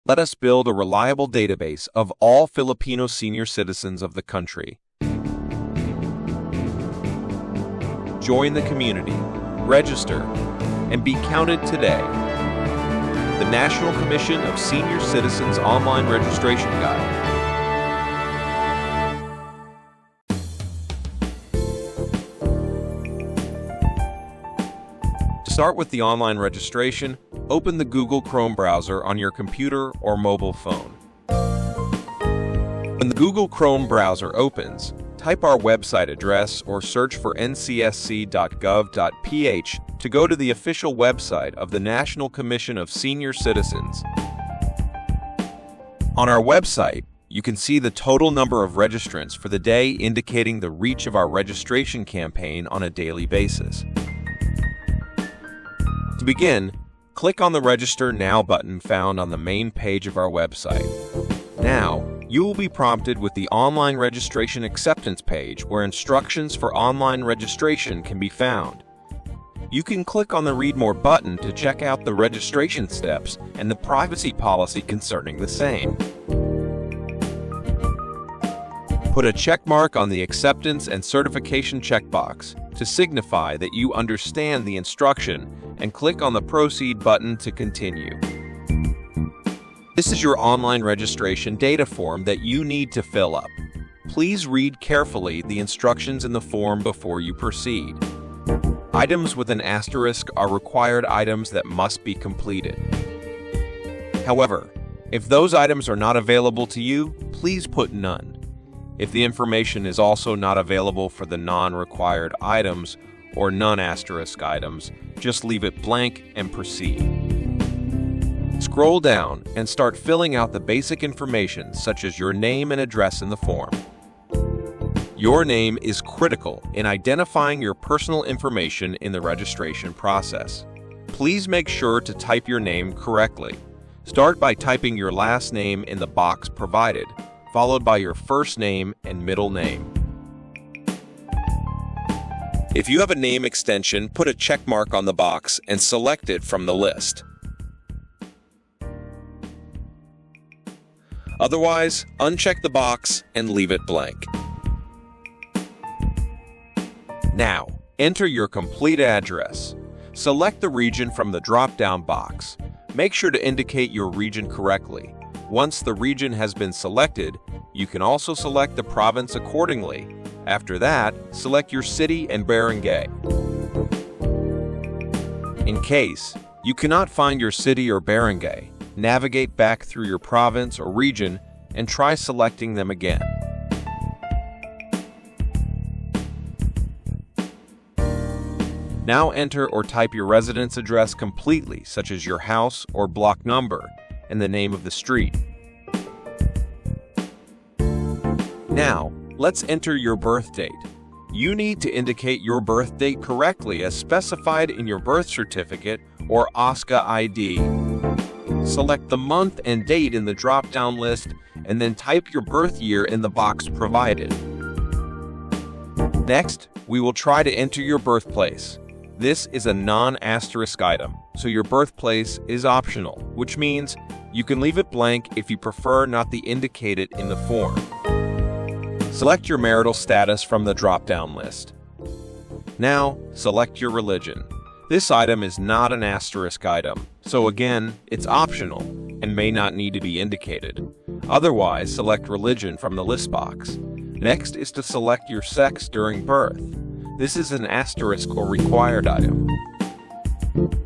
Let us build a reliable database of all Filipino senior citizens of the country. Join the community, register, and be counted today. The National Commission of Senior Citizens Online Registration Guide. To start with the online registration, open the Google Chrome browser on your computer or mobile phone. When the Google Chrome browser opens, type our website address or search for ncsc.gov.ph to go to the official website of the National Commission of Senior Citizens. On our website, you can see the total number of registrants for the day, indicating the reach of our registration campaign on a daily basis. To begin, click on the Register Now button found on the main page of our website. Now, you will be prompted with the Online Registration Acceptance page where instructions for online registration can be found. You can click on the Read More button to check out the registration steps and the privacy policy concerning the same. Put a check mark on the Acceptance and Certification checkbox to signify that you understand the instruction, and click on the Proceed button to continue. This is your online registration data form that you need to fill up. Please read carefully the instructions in the form before you proceed. Items with an asterisk are required items that must be completed. However, if those items are not available to you, please put none. If the information is also not available for the non-required items or non-asterisk items, just leave it blank and proceed. Scroll down and start filling out the basic information such as your name and address in the form. Your name is critical in identifying your personal information in the registration process. Please make sure to type your name correctly. Start by typing your last name in the box provided, followed by your first name and middle name. If you have a name extension, put a check mark on the box and select it from the list. Otherwise, uncheck the box and leave it blank. Now, enter your complete address. Select the region from the drop-down box. Make sure to indicate your region correctly. Once the region has been selected, you can also select the province accordingly. After that, select your city and barangay. In case you cannot find your city or barangay, navigate back through your province or region and try selecting them again. Now enter or type your residence address completely, such as your house or block number and the name of the street. Now, let's enter your birth date. You need to indicate your birth date correctly as specified in your birth certificate or OSCA ID. Select the month and date in the drop-down list and then type your birth year in the box provided. Next, we will try to enter your birthplace. This is a non-asterisk item, so your birthplace is optional, which means you can leave it blank if you prefer not to indicate it in the form. Select your marital status from the drop-down list. Now, select your religion. This item is not an asterisk item, so again, it's optional and may not need to be indicated. Otherwise, select religion from the list box. Next is to select your sex during birth. This is an asterisk or required item.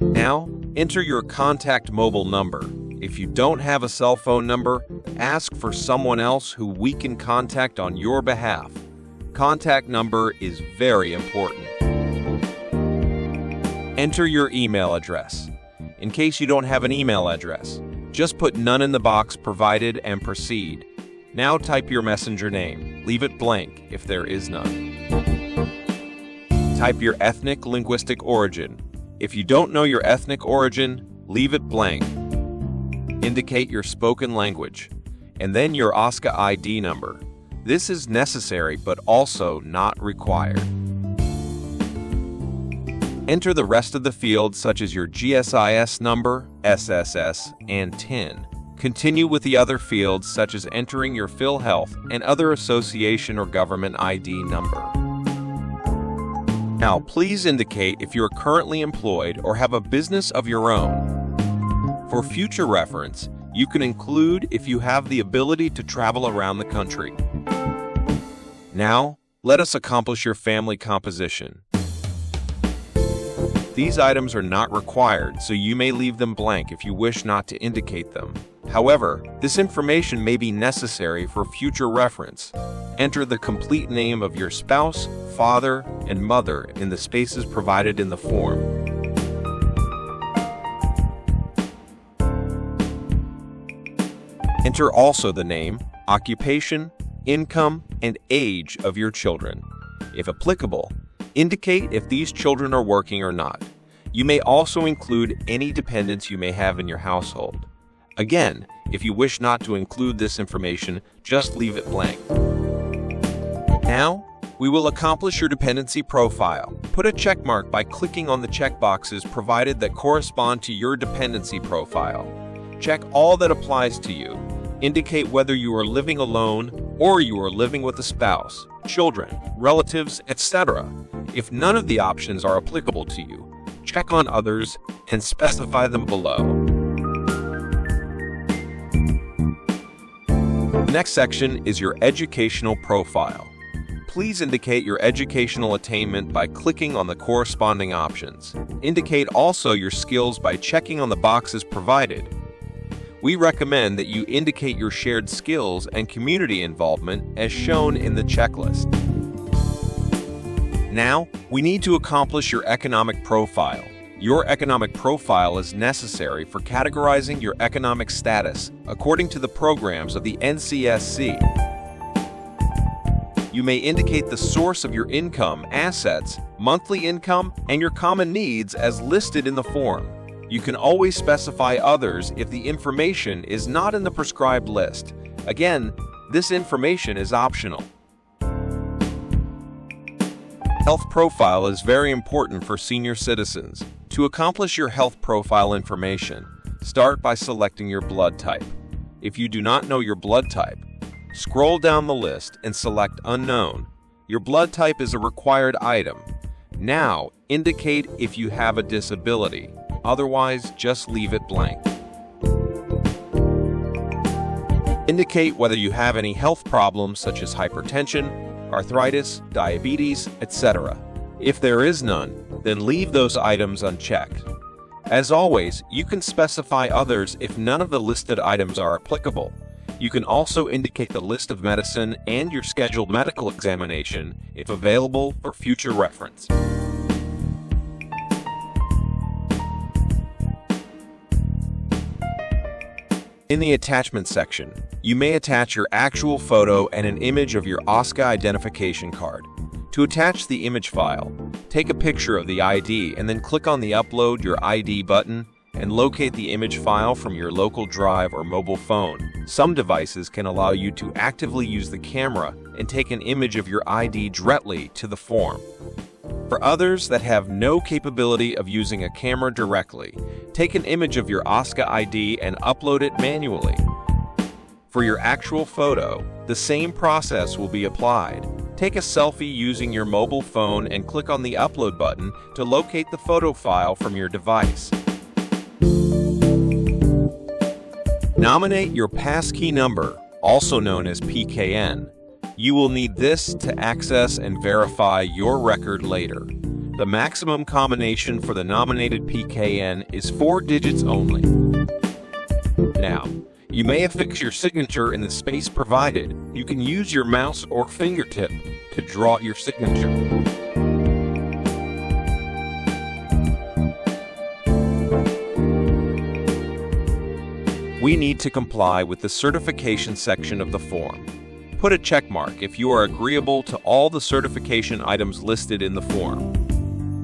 Now, enter your contact mobile number. If you don't have a cell phone number, ask for someone else who we can contact on your behalf. Contact number is very important. Enter your email address. In case you don't have an email address, just put none in the box provided and proceed. Now type your messenger name. Leave it blank if there is none. Type your ethnic linguistic origin. If you don't know your ethnic origin, leave it blank. Indicate your spoken language, and then your OSCA ID number. This is necessary but also not required. Enter the rest of the fields such as your GSIS number, SSS, and TIN. Continue with the other fields such as entering your PhilHealth and other association or government ID number. Now, please indicate if you are currently employed or have a business of your own. For future reference, you can include if you have the ability to travel around the country. Now, let us accomplish your family composition. These items are not required, so you may leave them blank if you wish not to indicate them. However, this information may be necessary for future reference. Enter the complete name of your spouse, father, and mother in the spaces provided in the form. Enter also the name, occupation, income, and age of your children. If applicable, indicate if these children are working or not. You may also include any dependents you may have in your household. Again, if you wish not to include this information, just leave it blank. Now, we will accomplish your dependency profile. Put a check mark by clicking on the checkboxes provided that correspond to your dependency profile. Check all that applies to you. Indicate whether you are living alone or you are living with a spouse, children, relatives, etc. If none of the options are applicable to you, check on others and specify them below. The next section is your educational profile. Please indicate your educational attainment by clicking on the corresponding options. Indicate also your skills by checking on the boxes provided. We recommend that you indicate your shared skills and community involvement as shown in the checklist. Now, we need to accomplish your economic profile. Your economic profile is necessary for categorizing your economic status according to the programs of the NCSC. You may indicate the source of your income, assets, monthly income, and your common needs as listed in the form. You can always specify others if the information is not in the prescribed list. Again, this information is optional. Health profile is very important for senior citizens. To accomplish your health profile information, start by selecting your blood type. If you do not know your blood type, scroll down the list and select Unknown. Your blood type is a required item. Now, indicate if you have a disability. Otherwise, just leave it blank. Indicate whether you have any health problems such as hypertension, arthritis, diabetes, etc. If there is none, then leave those items unchecked. As always, you can specify others if none of the listed items are applicable. You can also indicate the list of medicine and your scheduled medical examination if available for future reference. In the attachment section, you may attach your actual photo and an image of your OSCA identification card. To attach the image file, take a picture of the ID and then click on the Upload Your ID button and locate the image file from your local drive or mobile phone. Some devices can allow you to actively use the camera and take an image of your ID directly to the form. For others that have no capability of using a camera directly, take an image of your OSCA ID and upload it manually. For your actual photo, the same process will be applied. Take a selfie using your mobile phone and click on the Upload button to locate the photo file from your device. Nominate your passkey number, also known as PKN. You will need this to access and verify your record later. The maximum combination for the nominated PKN is 4 digits only. Now, you may affix your signature in the space provided. You can use your mouse or fingertip to draw your signature. We need to comply with the certification section of the form. Put a check mark if you are agreeable to all the certification items listed in the form.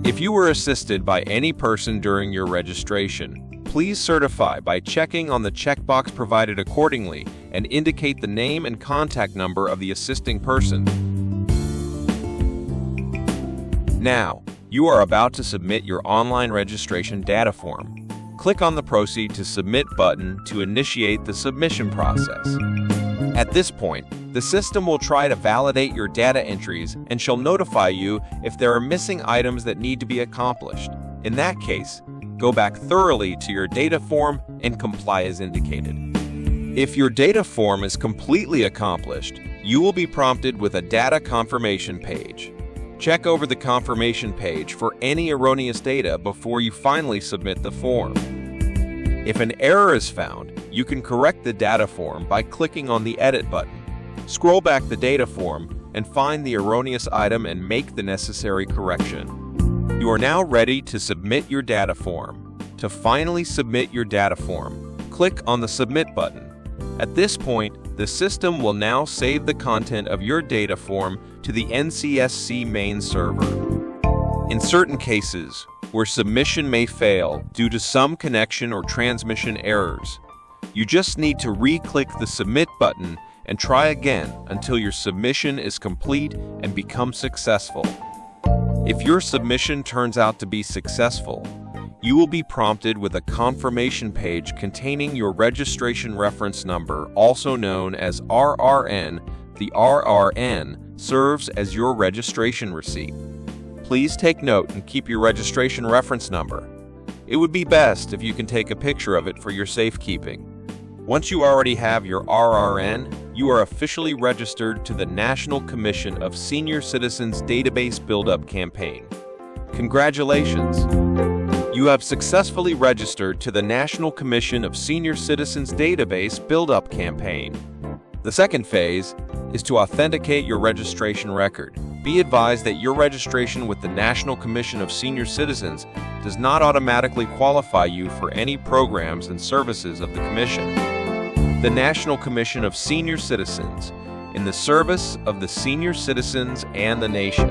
If you were assisted by any person during your registration, please certify by checking on the checkbox provided accordingly and indicate the name and contact number of the assisting person. Now, you are about to submit your online registration data form. click on the Proceed to Submit button to initiate the submission process. At this point, the system will try to validate your data entries and shall notify you if there are missing items that need to be accomplished. In that case, go back thoroughly to your data form and comply as indicated. If your data form is completely accomplished, you will be prompted with a data confirmation page. Check over the confirmation page for any erroneous data before you finally submit the form. If an error is found, you can correct the data form by clicking on the Edit button. Scroll back the data form and find the erroneous item and make the necessary correction. You are now ready to submit your data form. To finally submit your data form, click on the Submit button. At this point, the system will now save the content of your data form to the NCSC main server. In certain cases, where submission may fail due to some connection or transmission errors, you just need to re-click the Submit button and try again until your submission is complete and becomes successful. If your submission turns out to be successful, you will be prompted with a confirmation page containing your registration reference number, also known as RRN. The RRN serves as your registration receipt. Please take note and keep your registration reference number. It would be best if you can take a picture of it for your safekeeping. Once you already have your RRN, you are officially registered to the National Commission of Senior Citizens Database Buildup Campaign. Congratulations! You have successfully registered to the National Commission of Senior Citizens Database Buildup Campaign. The second phase is to authenticate your registration record. Be advised that your registration with the National Commission of Senior Citizens does not automatically qualify you for any programs and services of the Commission. The National Commission of Senior Citizens, in the service of the senior citizens and the nation.